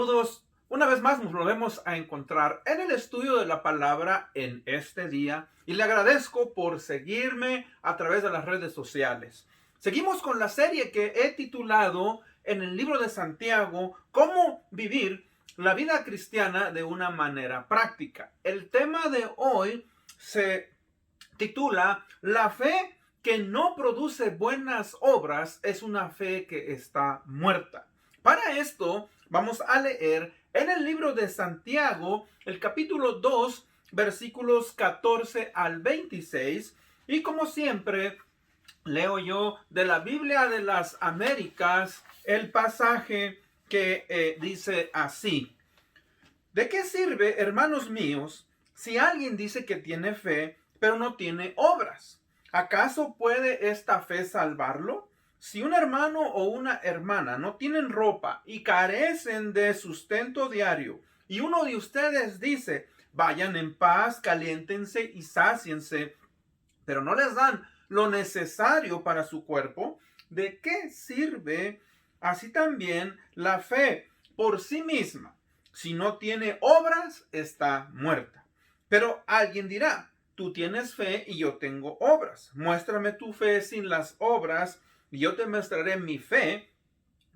Saludos, una vez más nos volvemos a encontrar en el estudio de la palabra en este día y le agradezco por seguirme a través de las redes sociales. Seguimos con la serie que he titulado en el libro de Santiago, Cómo vivir la vida cristiana de una manera práctica. El tema de hoy se titula La fe que no produce buenas obras es una fe que está muerta. Para esto vamos a leer en el libro de Santiago el capítulo 2 versículos 14 al 26 y como siempre leo yo de la Biblia de las Américas el pasaje que dice así: ¿De qué sirve, hermanos míos, si alguien dice que tiene fe pero no tiene obras? ¿Acaso puede esta fe salvarlo? Si un hermano o una hermana no tienen ropa y carecen de sustento diario, y uno de ustedes dice, vayan en paz, caliéntense y sáciense, pero no les dan lo necesario para su cuerpo, ¿de qué sirve así también la fe por sí misma? Si no tiene obras, está muerta. Pero alguien dirá, tú tienes fe y yo tengo obras. Muéstrame tu fe sin las obras y yo te mostraré mi fe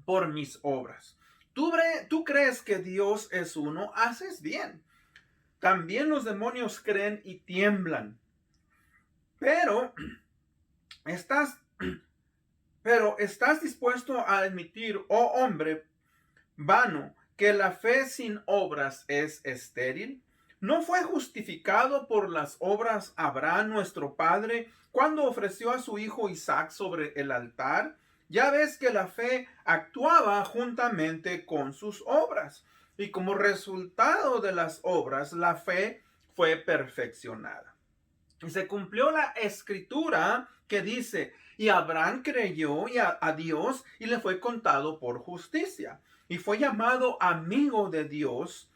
por mis obras. ¿Tú crees que Dios es uno? Haces bien. También los demonios creen y tiemblan. Pero estás dispuesto a admitir, oh hombre vano, que la fe sin obras es estéril. ¿No fue justificado por las obras Abraham, nuestro padre, cuando ofreció a su hijo Isaac sobre el altar? Ya ves que la fe actuaba juntamente con sus obras, y como resultado de las obras, la fe fue perfeccionada. Y se cumplió la escritura que dice, y Abraham creyó a Dios y le fue contado por justicia. Y fue llamado amigo de Dios.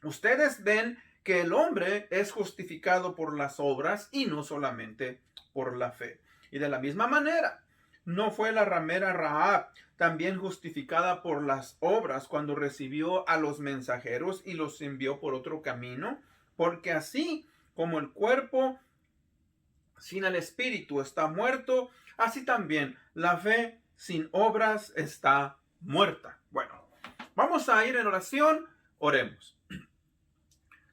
Ustedes ven que el hombre es justificado por las obras y no solamente por la fe. Y de la misma manera, ¿no fue la ramera Rahab también justificada por las obras cuando recibió a los mensajeros y los envió por otro camino? Porque así como el cuerpo sin el espíritu está muerto, así también la fe sin obras está muerta. Bueno, vamos a ir en oración. Oremos.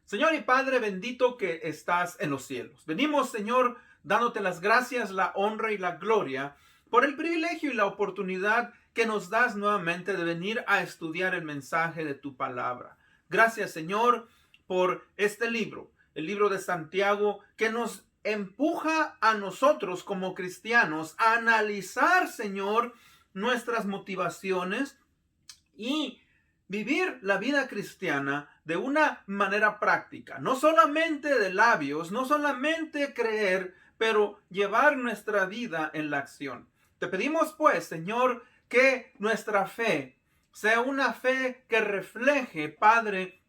Señor y Padre bendito que estás en los cielos, venimos, Señor, dándote las gracias, la honra y la gloria por el privilegio y la oportunidad que nos das nuevamente de venir a estudiar el mensaje de tu palabra. Gracias, Señor, por este libro, el libro de Santiago, que nos empuja a nosotros como cristianos a analizar, Señor, nuestras motivaciones y vivir la vida cristiana de una manera práctica, no solamente de labios, no solamente creer, pero llevar nuestra vida en la acción. Te pedimos pues, Señor, que nuestra fe sea una fe que refleje, Padre,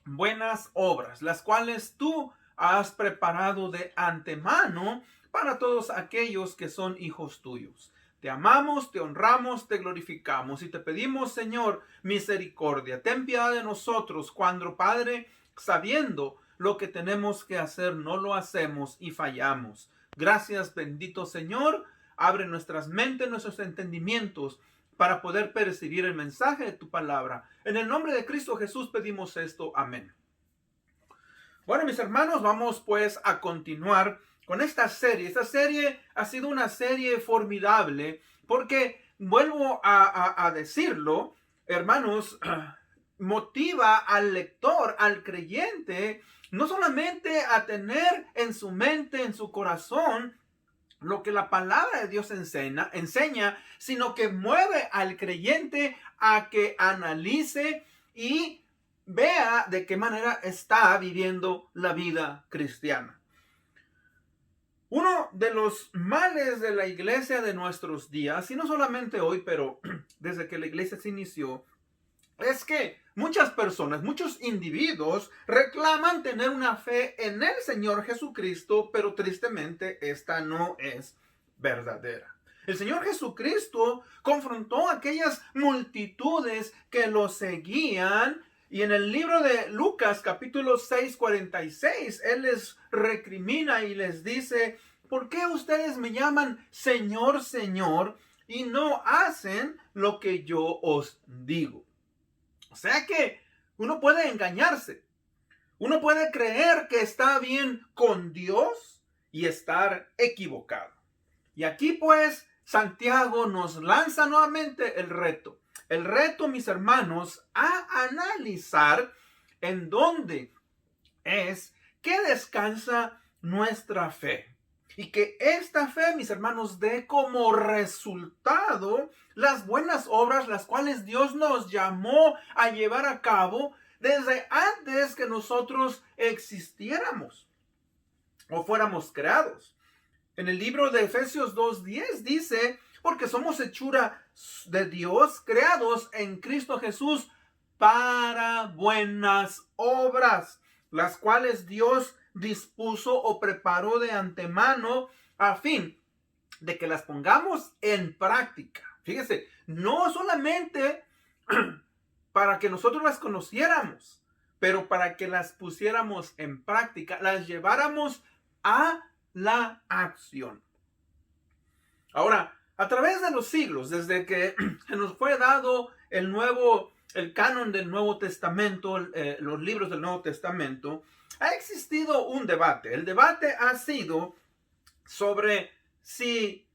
buenas obras, las cuales tú has preparado de antemano para todos aquellos que son hijos tuyos. Te amamos, te honramos, te glorificamos y te pedimos, Señor, misericordia. Ten piedad de nosotros cuando, Padre, sabiendo lo que tenemos que hacer, no lo hacemos y fallamos. Gracias, bendito Señor. Abre nuestras mentes, nuestros entendimientos para poder percibir el mensaje de tu palabra. En el nombre de Cristo Jesús pedimos esto. Amén. Bueno, mis hermanos, vamos pues a continuar con esta serie. Esta serie ha sido una serie formidable porque, vuelvo a decirlo, hermanos, motiva al lector, al creyente, no solamente a tener en su mente, en su corazón, lo que la palabra de Dios enseña, sino que mueve al creyente a que analice y vea de qué manera está viviendo la vida cristiana. Uno de los males de la iglesia de nuestros días, y no solamente hoy, pero desde que la iglesia se inició, es que muchas personas, muchos individuos reclaman tener una fe en el Señor Jesucristo, pero tristemente esta no es verdadera. El Señor Jesucristo confrontó a aquellas multitudes que lo seguían. Y en el libro de Lucas, capítulo 6, 46, Él les recrimina y les dice: ¿por qué ustedes me llaman Señor, Señor, y no hacen lo que yo os digo? O sea que uno puede engañarse. Uno puede creer que está bien con Dios y estar equivocado. Y aquí pues Santiago nos lanza nuevamente el reto. El reto, mis hermanos, a analizar en dónde es que descansa nuestra fe. Y que esta fe, mis hermanos, dé como resultado las buenas obras, las cuales Dios nos llamó a llevar a cabo desde antes que nosotros existiéramos o fuéramos creados. En el libro de Efesios 2:10 dice: porque somos hechura de Dios, creados en Cristo Jesús para buenas obras, las cuales Dios dispuso o preparó de antemano a fin de que las pongamos en práctica. Fíjese, no solamente para que nosotros las conociéramos, pero para que las pusiéramos en práctica, las lleváramos a la acción. Ahora, a través de los siglos, desde que se nos fue dado el canon del Nuevo Testamento, los libros del Nuevo Testamento, ha existido un debate. El debate ha sido sobre si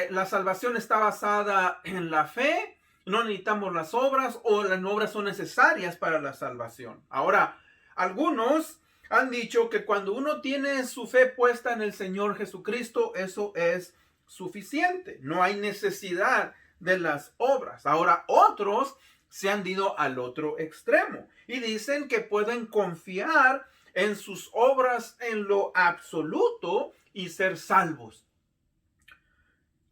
la salvación está basada en la fe, no necesitamos las obras, o las obras son necesarias para la salvación. Ahora, algunos han dicho que cuando uno tiene su fe puesta en el Señor Jesucristo, eso es suficiente. No hay necesidad de las obras. Ahora, otros se han ido al otro extremo y dicen que pueden confiar en sus obras en lo absoluto y ser salvos.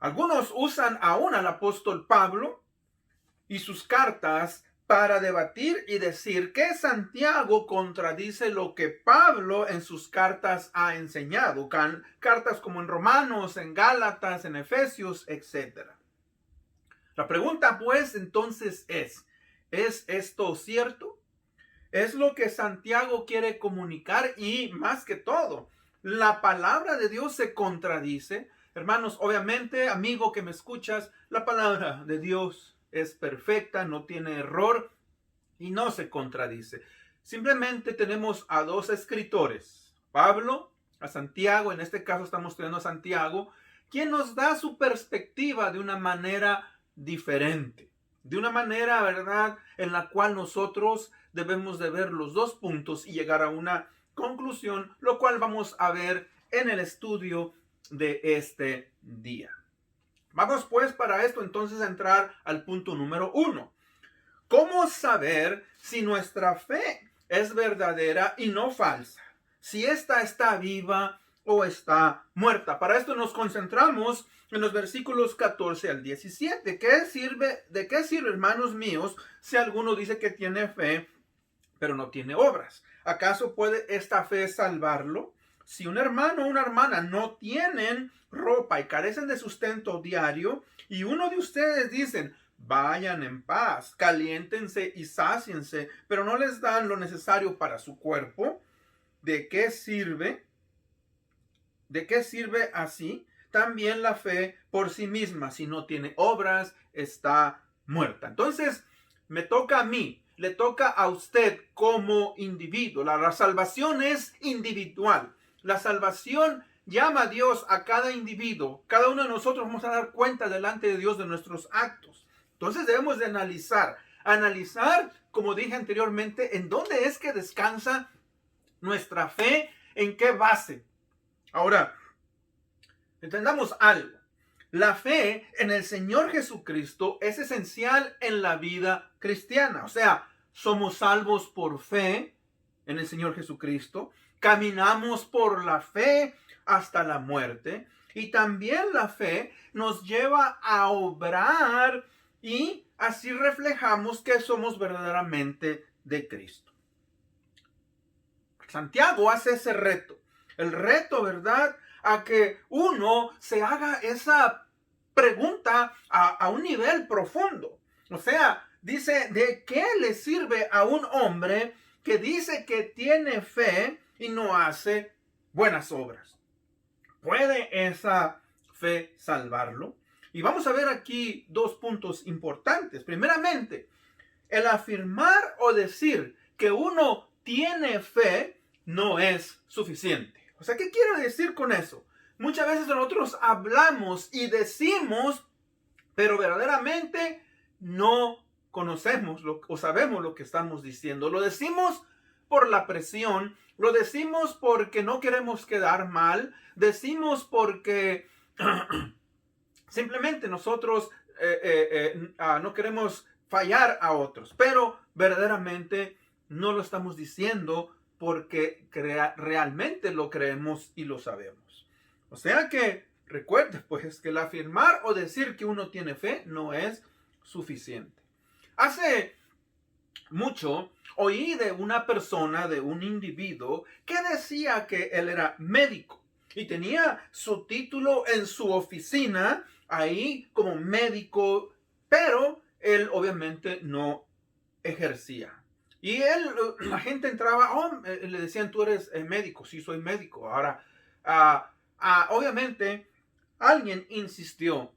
Algunos usan aún al apóstol Pablo y sus cartas para debatir y decir que Santiago contradice lo que Pablo en sus cartas ha enseñado. Cartas como en Romanos, en Gálatas, en Efesios, etc. La pregunta pues entonces ¿es esto cierto? ¿Es lo que Santiago quiere comunicar? Y más que todo, ¿la palabra de Dios se contradice? Hermanos, obviamente, amigo que me escuchas, la palabra de Dios es perfecta, no tiene error y no se contradice. Simplemente tenemos a dos escritores, Pablo, a Santiago, en este caso estamos estudiando a Santiago, quien nos da su perspectiva de una manera diferente, de una manera, ¿verdad?, en la cual nosotros debemos de ver los dos puntos y llegar a una conclusión, lo cual vamos a ver en el estudio de este día. Vamos pues para esto entonces a entrar al punto número 1. ¿Cómo saber si nuestra fe es verdadera y no falsa? Si esta está viva o está muerta. Para esto nos concentramos en los versículos 14 al 17. ¿De qué sirve, hermanos míos, si alguno dice que tiene fe, pero no tiene obras? ¿Acaso puede esta fe salvarlo? Si un hermano o una hermana no tienen ropa y carecen de sustento diario, y uno de ustedes dicen: vayan en paz, caliéntense y sáciense, pero no les dan lo necesario para su cuerpo, ¿de qué sirve? ¿De qué sirve así? También la fe por sí misma, si no tiene obras, está muerta. Entonces, me toca a mí, le toca a usted como individuo. La salvación es individual. La salvación llama a Dios a cada individuo. Cada uno de nosotros vamos a dar cuenta delante de Dios de nuestros actos. Entonces debemos de analizar, como dije anteriormente, en dónde es que descansa nuestra fe, en qué base. Ahora, entendamos algo. La fe en el Señor Jesucristo es esencial en la vida cristiana. O sea, somos salvos por fe en el Señor Jesucristo. Caminamos por la fe hasta la muerte. Y también la fe nos lleva a obrar y así reflejamos que somos verdaderamente de Cristo. Santiago hace ese reto. El reto, ¿verdad?, a que uno se haga esa pregunta a un nivel profundo. O sea, dice, ¿de qué le sirve a un hombre que dice que tiene fe y no hace buenas obras? ¿Puede esa fe salvarlo? Y vamos a ver aquí dos puntos importantes. Primeramente, el afirmar o decir que uno tiene fe no es suficiente. O sea, ¿qué quiero decir con eso? Muchas veces nosotros hablamos y decimos, pero verdaderamente no conocemos o sabemos lo que estamos diciendo. Lo decimos por la presión, lo decimos porque no queremos quedar mal, decimos porque simplemente nosotros no queremos fallar a otros, pero verdaderamente no lo estamos diciendo porque realmente lo creemos y lo sabemos. O sea que recuerde pues que el afirmar o decir que uno tiene fe no es suficiente. Hace mucho oí de una persona, de un individuo, que decía que él era médico y tenía su título en su oficina ahí como médico, pero él obviamente no ejercía. Y él, la gente entraba, le decían, tú eres médico. Sí, soy médico. Ahora, obviamente, alguien insistió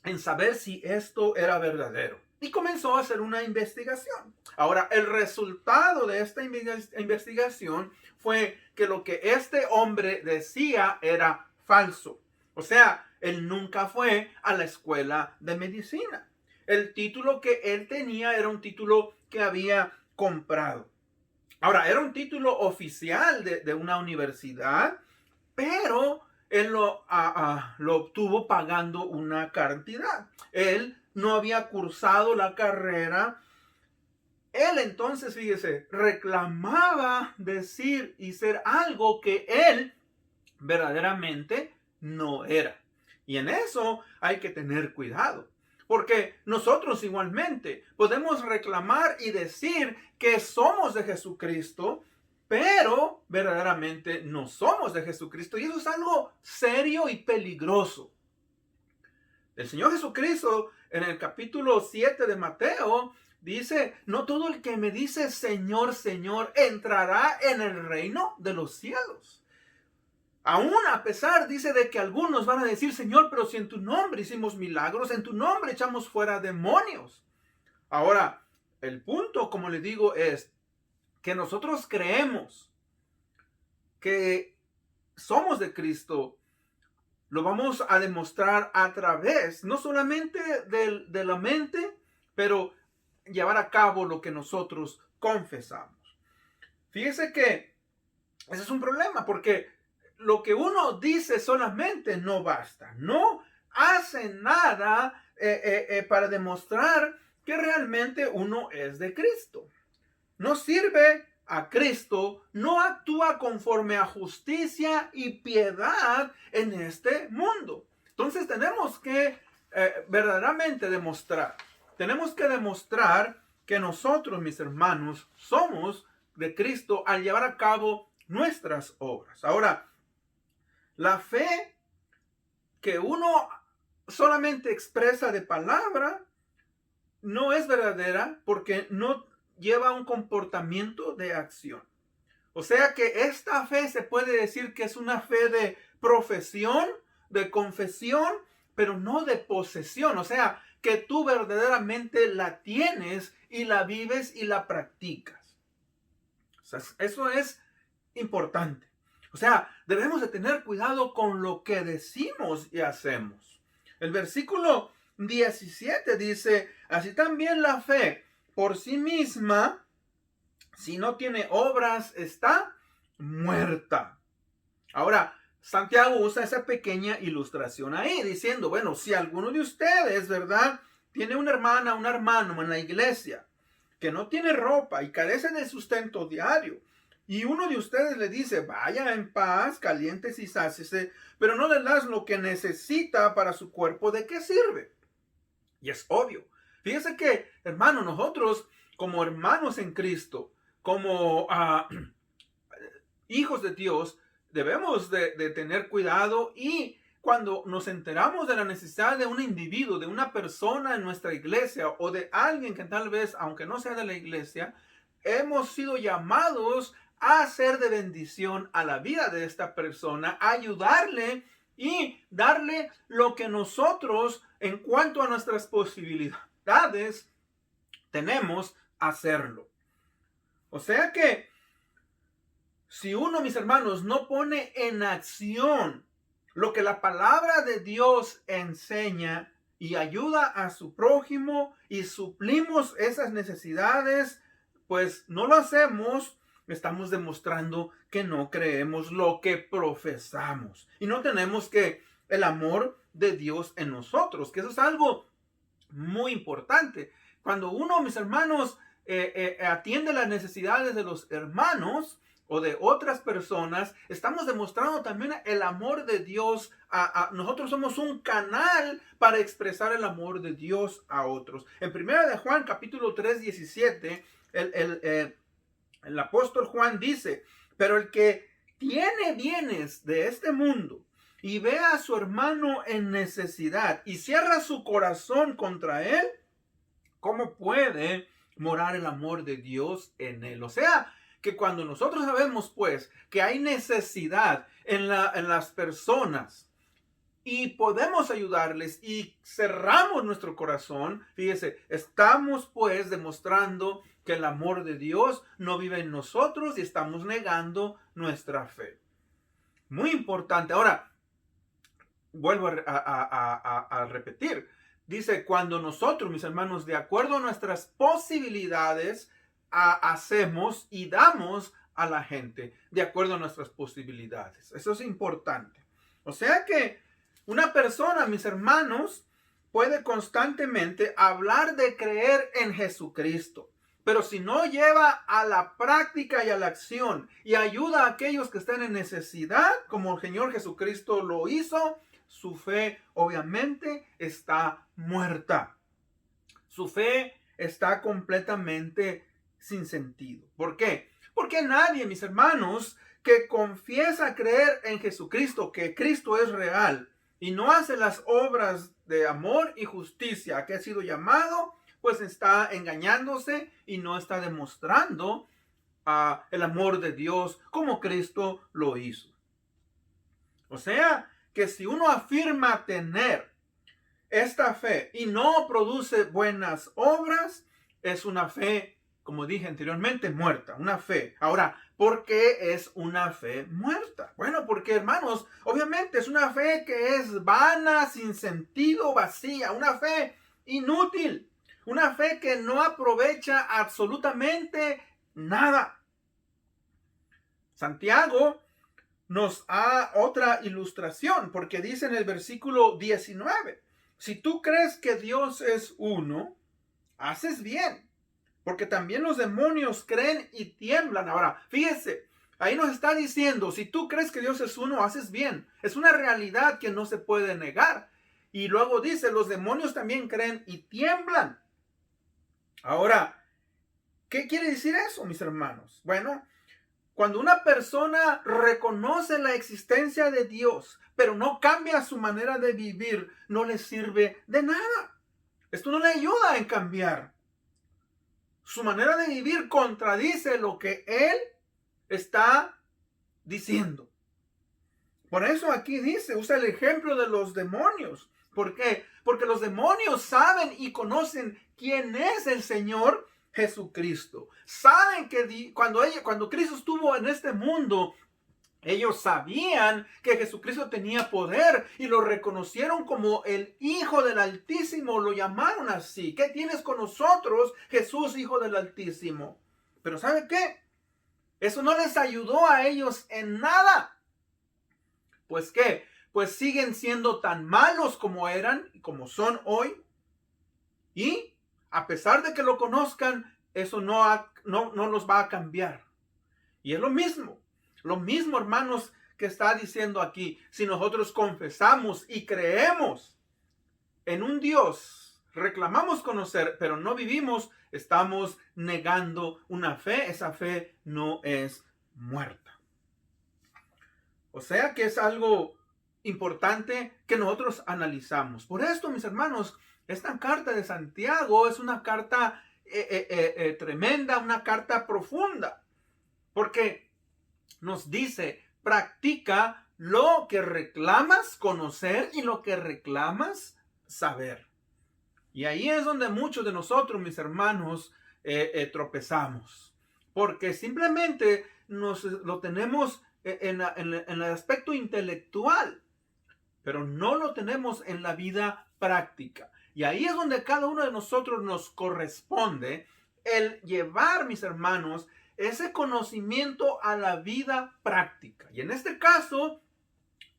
en saber si esto era verdadero y comenzó a hacer una investigación. Ahora, el resultado de esta investigación fue que lo que este hombre decía era falso. O sea, él nunca fue a la escuela de medicina. El título que él tenía era un título que había comprado. Ahora, era un título oficial de una universidad, pero él lo obtuvo pagando una cantidad. Él no había cursado la carrera. Él entonces, fíjese, reclamaba decir y ser algo que él verdaderamente no era. Y en eso hay que tener cuidado. Porque nosotros igualmente podemos reclamar y decir que somos de Jesucristo, pero verdaderamente no somos de Jesucristo. Y eso es algo serio y peligroso. El Señor Jesucristo en el capítulo 7 de Mateo dice, no todo el que me dice Señor, Señor, entrará en el reino de los cielos. Aún a pesar, dice, de que algunos van a decir, Señor, pero si en tu nombre hicimos milagros, en tu nombre echamos fuera demonios. Ahora, el punto, como le digo, es que nosotros creemos que somos de Cristo. Lo vamos a demostrar a través, no solamente de la mente, pero llevar a cabo lo que nosotros confesamos. Fíjese que ese es un problema, porque lo que uno dice solamente no basta. No hace nada para demostrar que realmente uno es de Cristo. No sirve a Cristo, no actúa conforme a justicia y piedad en este mundo. Entonces tenemos que verdaderamente demostrar. Tenemos que demostrar que nosotros, mis hermanos, somos de Cristo al llevar a cabo nuestras obras. Ahora, la fe que uno solamente expresa de palabra no es verdadera porque no lleva un comportamiento de acción. O sea que esta fe se puede decir que es una fe de profesión, de confesión, pero no de posesión. O sea, que tú verdaderamente la tienes y la vives y la practicas. O sea, eso es importante. O sea, debemos de tener cuidado con lo que decimos y hacemos. El versículo 17 dice, así también la fe por sí misma, si no tiene obras, está muerta. Ahora, Santiago usa esa pequeña ilustración ahí, diciendo, bueno, si alguno de ustedes, ¿verdad?, tiene una hermana, un hermano en la iglesia que no tiene ropa y carece de sustento diario, y uno de ustedes le dice, vaya en paz, caliéntese y sáciese, pero no le das lo que necesita para su cuerpo, ¿de qué sirve? Y es obvio. Fíjese que, hermano, nosotros como hermanos en Cristo, como hijos de Dios, debemos de tener cuidado y cuando nos enteramos de la necesidad de un individuo, de una persona en nuestra iglesia o de alguien que tal vez, aunque no sea de la iglesia, hemos sido llamados a ser de bendición a la vida de esta persona, a ayudarle y darle lo que nosotros, en cuanto a nuestras posibilidades, tenemos hacerlo. O sea que si uno, mis hermanos, no pone en acción lo que la palabra de Dios enseña y ayuda a su prójimo y suplimos esas necesidades, pues no lo hacemos, estamos demostrando que no creemos lo que profesamos y no tenemos que el amor de Dios en nosotros, que eso es algo muy importante. Cuando uno, mis hermanos, atiende las necesidades de los hermanos o de otras personas, estamos demostrando también el amor de Dios. Nosotros somos un canal para expresar el amor de Dios a otros. En 1 de Juan, capítulo 3, 17, el apóstol Juan dice, pero el que tiene bienes de este mundo y ve a su hermano en necesidad y cierra su corazón contra él, ¿cómo puede morar el amor de Dios en él? O sea, que cuando nosotros sabemos, pues, que hay necesidad en las personas y podemos ayudarles y cerramos nuestro corazón, fíjese, estamos, pues, demostrando que el amor de Dios no vive en nosotros y estamos negando nuestra fe. Muy importante. Ahora, vuelvo a repetir. Dice, cuando nosotros, mis hermanos, de acuerdo a nuestras posibilidades, hacemos y damos a la gente de acuerdo a nuestras posibilidades. Eso es importante. O sea que una persona, mis hermanos, puede constantemente hablar de creer en Jesucristo, pero si no lleva a la práctica y a la acción y ayuda a aquellos que estén en necesidad, como el Señor Jesucristo lo hizo, su fe obviamente está muerta. Su fe está completamente sin sentido. ¿Por qué? Porque nadie, mis hermanos, que confiesa creer en Jesucristo, que Cristo es real y no hace las obras de amor y justicia a que ha sido llamado, pues está engañándose y no está demostrando el amor de Dios como Cristo lo hizo. O sea, que si uno afirma tener esta fe y no produce buenas obras, es una fe, como dije anteriormente, muerta, una fe. Ahora, ¿por qué es una fe muerta? Bueno, porque, hermanos, obviamente es una fe que es vana, sin sentido, vacía, una fe inútil, una fe que no aprovecha absolutamente nada. Santiago nos da otra ilustración, porque dice en el versículo 19, si tú crees que Dios es uno, haces bien, porque también los demonios creen y tiemblan. Ahora, fíjese, ahí nos está diciendo, si tú crees que Dios es uno, haces bien. Es una realidad que no se puede negar. Y luego dice, los demonios también creen y tiemblan. Ahora, ¿qué quiere decir eso, mis hermanos? Bueno, cuando una persona reconoce la existencia de Dios, pero no cambia su manera de vivir, no le sirve de nada. Esto no le ayuda en cambiar. Su manera de vivir contradice lo que él está diciendo. Por eso aquí dice, usa el ejemplo de los demonios. ¿Por qué? Porque los demonios saben y conocen quién es el Señor Jesucristo. Saben que cuando Cristo estuvo en este mundo, ellos sabían que Jesucristo tenía poder y lo reconocieron como el Hijo del Altísimo, lo llamaron así. ¿Qué tienes con nosotros, Jesús, Hijo del Altísimo? Pero ¿sabe qué? Eso no les ayudó a ellos en nada. Pues ¿qué? Pues siguen siendo tan malos como eran y como son hoy. Y a pesar de que lo conozcan, eso no los va a cambiar. Y es lo mismo, hermanos, que está diciendo aquí. Si nosotros confesamos y creemos en un Dios, reclamamos conocer, pero no vivimos, estamos negando una fe. Esa fe no es muerta. O sea que es algo importante que nosotros analizamos. Por esto, mis hermanos, esta carta de Santiago es una carta tremenda, una carta profunda, porque nos dice, practica lo que reclamas conocer y lo que reclamas saber. Y ahí es donde muchos de nosotros, mis hermanos, tropezamos, porque simplemente lo tenemos en el aspecto intelectual, pero no lo tenemos en la vida práctica. Y ahí es donde cada uno de nosotros nos corresponde el llevar, mis hermanos, ese conocimiento a la vida práctica. Y en este caso,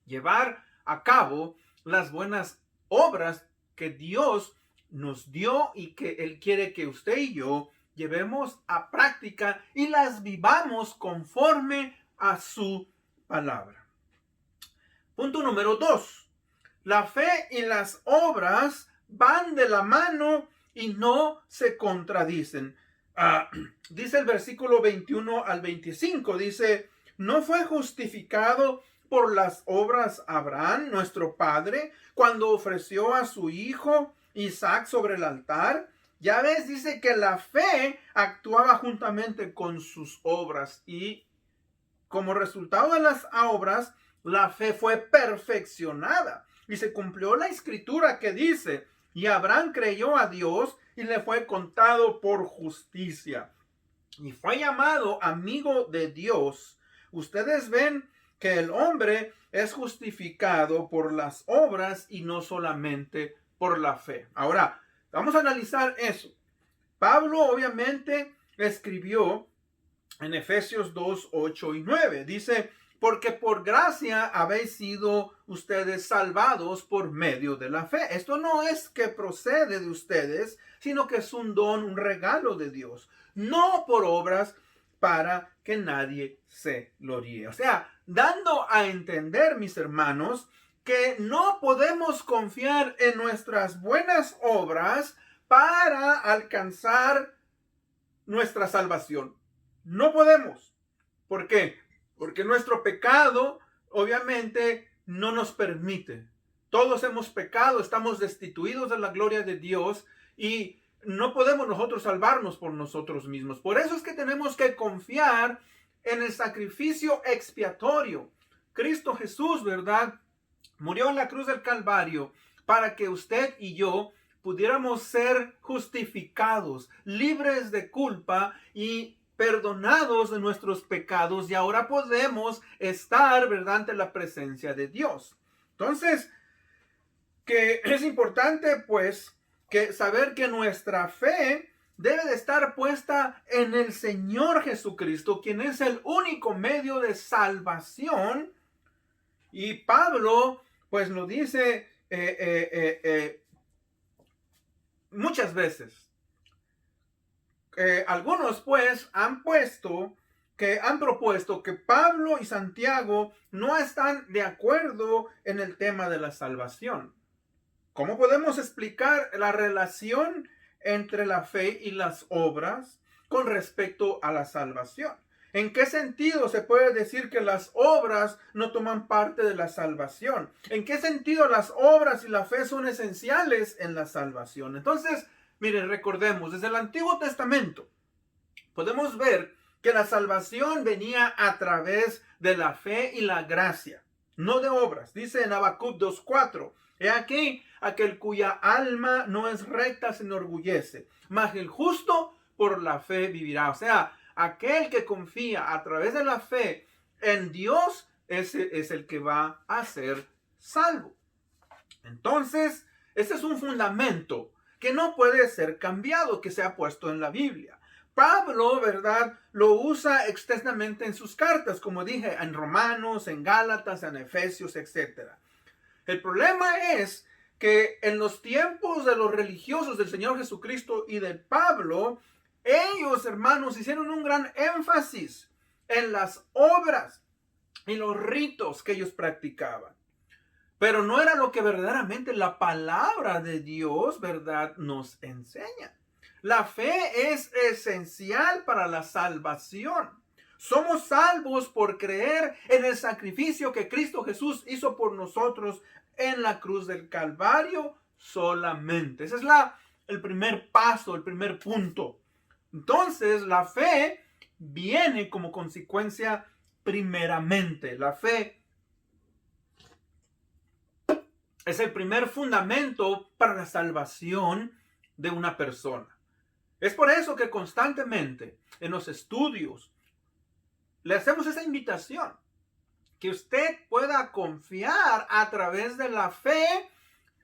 llevar a cabo las buenas obras que Dios nos dio y que Él quiere que usted y yo llevemos a práctica y las vivamos conforme a su palabra. Punto número 2. La fe y las obras van de la mano y no se contradicen. Dice el versículo 21 al 25, dice, ¿no fue justificado por las obras Abraham, nuestro padre, cuando ofreció a su hijo Isaac sobre el altar? Ya ves, dice que la fe actuaba juntamente con sus obras y como resultado de las obras, la fe fue perfeccionada y se cumplió la escritura que dice, y Abraham creyó a Dios y le fue contado por justicia y fue llamado amigo de Dios. Ustedes ven que el hombre es justificado por las obras y no solamente por la fe. Ahora, vamos a analizar eso. Pablo obviamente escribió en Efesios 2, 8 y 9. Dice, porque por gracia habéis sido ustedes salvados por medio de la fe. Esto no es que procede de ustedes, sino que es un don, un regalo de Dios. No por obras para que nadie se gloríe. O sea, dando a entender, mis hermanos, que no podemos confiar en nuestras buenas obras para alcanzar nuestra salvación. No podemos. ¿Por qué? Porque nuestro pecado, obviamente, no nos permite. Todos hemos pecado, estamos destituidos de la gloria de Dios y no podemos nosotros salvarnos por nosotros mismos. Por eso es que tenemos que confiar en el sacrificio expiatorio. Cristo Jesús, ¿verdad? Murió en la cruz del Calvario para que usted y yo pudiéramos ser justificados, libres de culpa y perdonados de nuestros pecados, y ahora podemos estar, ¿verdad?, ante la presencia de Dios. Entonces, que es importante, pues, que saber que nuestra fe debe de estar puesta en el Señor Jesucristo, quien es el único medio de salvación. Y Pablo, pues, lo dice muchas veces. Algunos pues han propuesto que Pablo y Santiago no están de acuerdo en el tema de la salvación. ¿Cómo podemos explicar la relación entre la fe y las obras con respecto a la salvación? ¿En qué sentido se puede decir que las obras no toman parte de la salvación? ¿En qué sentido las obras y la fe son esenciales en la salvación? Entonces, miren, recordemos, desde el Antiguo Testamento podemos ver que la salvación venía a través de la fe y la gracia, no de obras. Dice en Habacuc 2:4, he aquí aquel cuya alma no es recta se enorgullece, mas el justo por la fe vivirá. O sea, aquel que confía a través de la fe en Dios, ese es el que va a ser salvo. Entonces, este es un fundamento que no puede ser cambiado, que se ha puesto en la Biblia. Pablo, ¿verdad?, lo usa extensamente en sus cartas, como dije, en Romanos, en Gálatas, en Efesios, etc. El problema es que en los tiempos de los religiosos del Señor Jesucristo y de Pablo, ellos, hermanos, hicieron un gran énfasis en las obras y los ritos que ellos practicaban. Pero no era lo que verdaderamente la palabra de Dios, ¿verdad?, nos enseña. La fe es esencial para la salvación. Somos salvos por creer en el sacrificio que Cristo Jesús hizo por nosotros en la cruz del Calvario solamente. Ese es el primer paso, el primer punto. Entonces, la fe viene como consecuencia primeramente. La fe es el primer fundamento para la salvación de una persona. Es por eso que constantemente en los estudios le hacemos esa invitación, que usted pueda confiar a través de la fe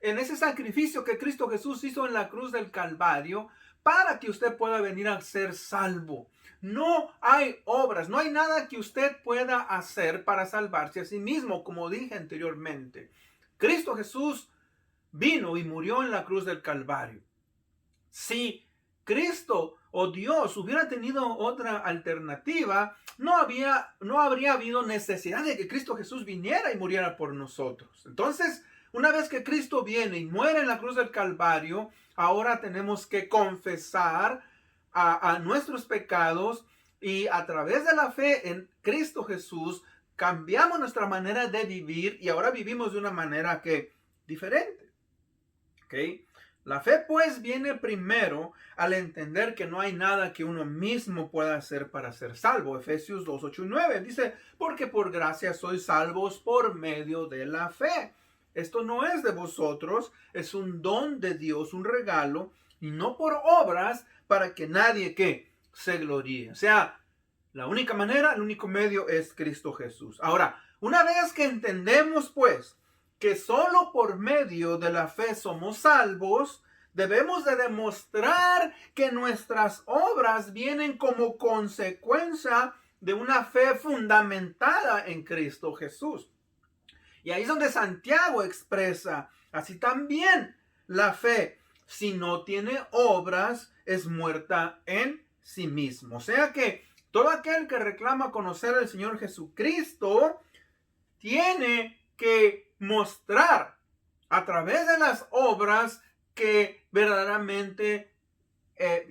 en ese sacrificio que Cristo Jesús hizo en la cruz del Calvario para que usted pueda venir a ser salvo. No hay obras, no hay nada que usted pueda hacer para salvarse a sí mismo, como dije anteriormente. Cristo Jesús vino y murió en la cruz del Calvario. Si Cristo o Dios hubiera tenido otra alternativa, no habría habido necesidad de que Cristo Jesús viniera y muriera por nosotros. Entonces, una vez que Cristo viene y muere en la cruz del Calvario, ahora tenemos que confesar a nuestros pecados, y a través de la fe en Cristo Jesús cambiamos nuestra manera de vivir y ahora vivimos de una manera diferente. ¿Ok? La fe pues viene primero al entender que no hay nada que uno mismo pueda hacer para ser salvo. Efesios 2, 8 y 9 dice, porque por gracia sois salvos por medio de la fe. Esto no es de vosotros, es un don de Dios, un regalo, y no por obras para que nadie se gloríe. O sea, la única manera, el único medio es Cristo Jesús. Ahora, una vez que entendemos pues que solo por medio de la fe somos salvos, debemos de demostrar que nuestras obras vienen como consecuencia de una fe fundamentada en Cristo Jesús. Y ahí es donde Santiago expresa, así también la fe, si no tiene obras, es muerta en sí mismo. O sea que todo aquel que reclama conocer al Señor Jesucristo tiene que mostrar a través de las obras que verdaderamente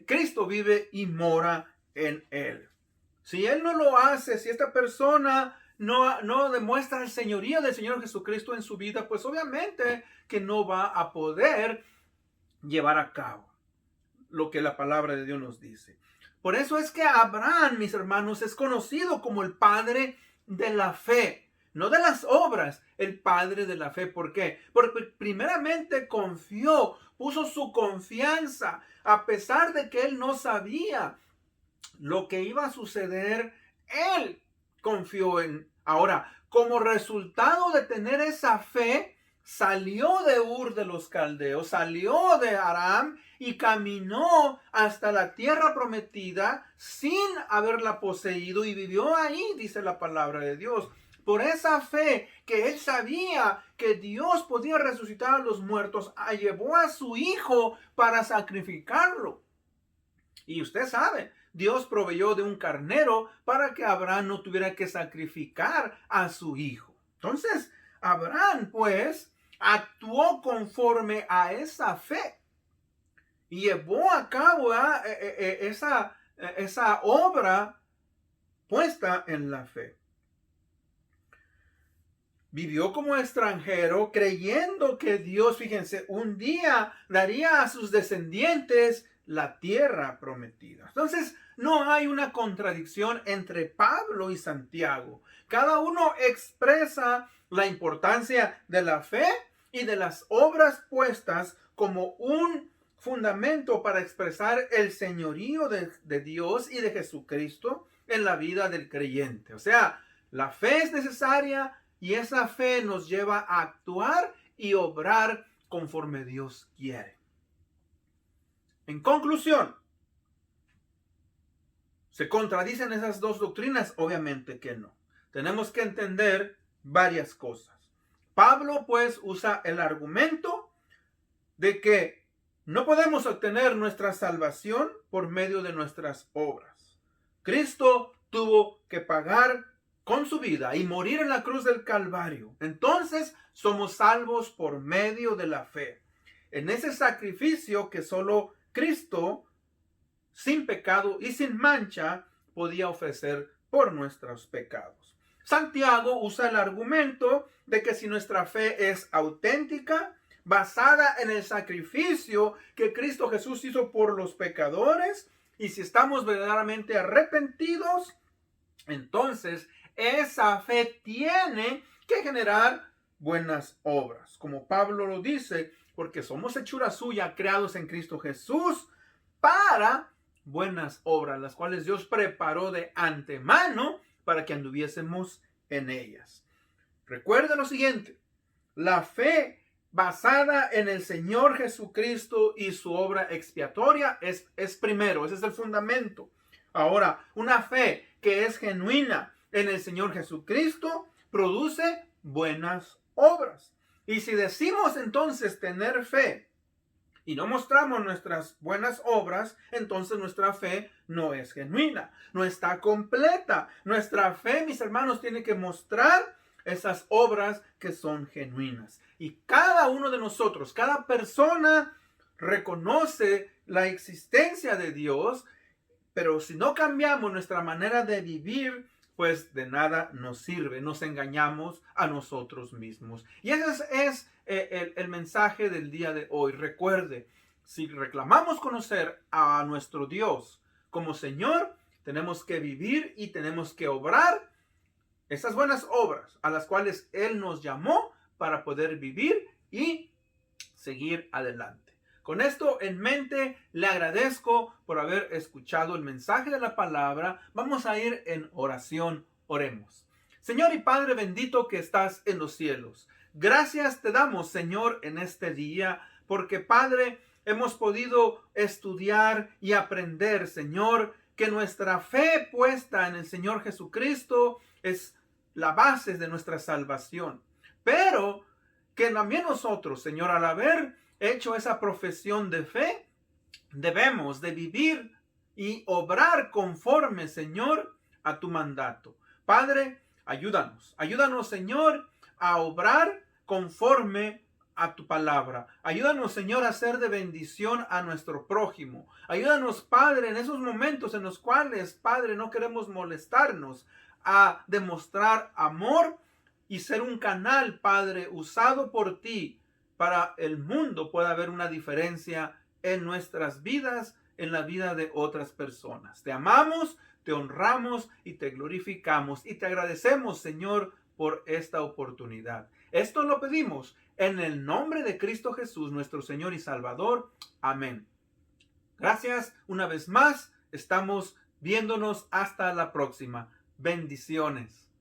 Cristo vive y mora en él. Si él no lo hace, si esta persona no demuestra el señorío del Señor Jesucristo en su vida, pues obviamente que no va a poder llevar a cabo lo que la palabra de Dios nos dice. Por eso es que Abraham, mis hermanos, es conocido como el padre de la fe. No de las obras, el padre de la fe. ¿Por qué? Porque primeramente confió, puso su confianza, a pesar de que él no sabía lo que iba a suceder, él confió en. Ahora, como resultado de tener esa fe, salió de Ur de los Caldeos, salió de Aram y caminó hasta la tierra prometida sin haberla poseído y vivió ahí, dice la palabra de Dios. Por esa fe que él sabía que Dios podía resucitar a los muertos, llevó a su hijo para sacrificarlo. Y usted sabe, Dios proveyó de un carnero para que Abraham no tuviera que sacrificar a su hijo. Entonces, Abraham, pues, actuó conforme a esa fe y llevó a cabo esa obra puesta en la fe. Vivió como extranjero creyendo que Dios, fíjense, un día daría a sus descendientes la tierra prometida. Entonces, no hay una contradicción entre Pablo y Santiago. Cada uno expresa la importancia de la fe y de las obras puestas como un fundamento para expresar el señorío de Dios y de Jesucristo en la vida del creyente. O sea, la fe es necesaria y esa fe nos lleva a actuar y obrar conforme Dios quiere. En conclusión, ¿se contradicen esas dos doctrinas? Obviamente que no. Tenemos que entender varias cosas. Pablo pues usa el argumento de que no podemos obtener nuestra salvación por medio de nuestras obras. Cristo tuvo que pagar con su vida y morir en la cruz del Calvario. Entonces somos salvos por medio de la fe. En ese sacrificio que solo Cristo, sin pecado y sin mancha, podía ofrecer por nuestros pecados. Santiago usa el argumento de que si nuestra fe es auténtica, basada en el sacrificio que Cristo Jesús hizo por los pecadores, y si estamos verdaderamente arrepentidos, entonces esa fe tiene que generar buenas obras. Como Pablo lo dice, porque somos hechura suya, creados en Cristo Jesús para buenas obras, las cuales Dios preparó de antemano para que anduviésemos en ellas. Recuerda lo siguiente: la fe basada en el Señor Jesucristo y su obra expiatoria es primero, ese es el fundamento. Ahora, una fe que es genuina en el Señor Jesucristo produce buenas obras. Y si decimos entonces tener fe y no mostramos nuestras buenas obras, entonces nuestra fe no es genuina, no está completa. Nuestra fe, mis hermanos, tiene que mostrar esas obras que son genuinas. Y cada uno de nosotros, cada persona reconoce la existencia de Dios, pero si no cambiamos nuestra manera de vivir, pues de nada nos sirve, nos engañamos a nosotros mismos. Y ese es el mensaje del día de hoy. Recuerde, si reclamamos conocer a nuestro Dios como Señor, tenemos que vivir y tenemos que obrar esas buenas obras a las cuales Él nos llamó para poder vivir y seguir adelante. Con esto en mente, le agradezco por haber escuchado el mensaje de la palabra. Vamos a ir en oración. Oremos. Señor y Padre bendito que estás en los cielos, gracias te damos, Señor, en este día, porque, Padre, hemos podido estudiar y aprender, Señor, que nuestra fe puesta en el Señor Jesucristo es la base de nuestra salvación. Pero que también nosotros, Señor, al haber hecho esa profesión de fe, debemos de vivir y obrar conforme, Señor, a tu mandato. Padre, ayúdanos, Señor, a obrar conforme a tu palabra. Ayúdanos, Señor, a ser de bendición a nuestro prójimo. Ayúdanos, Padre, en esos momentos en los cuales, Padre, no queremos molestarnos, a demostrar amor y ser un canal, Padre, usado por ti para el mundo pueda haber una diferencia en nuestras vidas, en la vida de otras personas. Te amamos, te honramos y te glorificamos y te agradecemos, Señor, por esta oportunidad. Esto lo pedimos en el nombre de Cristo Jesús, nuestro Señor y Salvador. Amén. Gracias una vez más. Estamos viéndonos hasta la próxima. Bendiciones.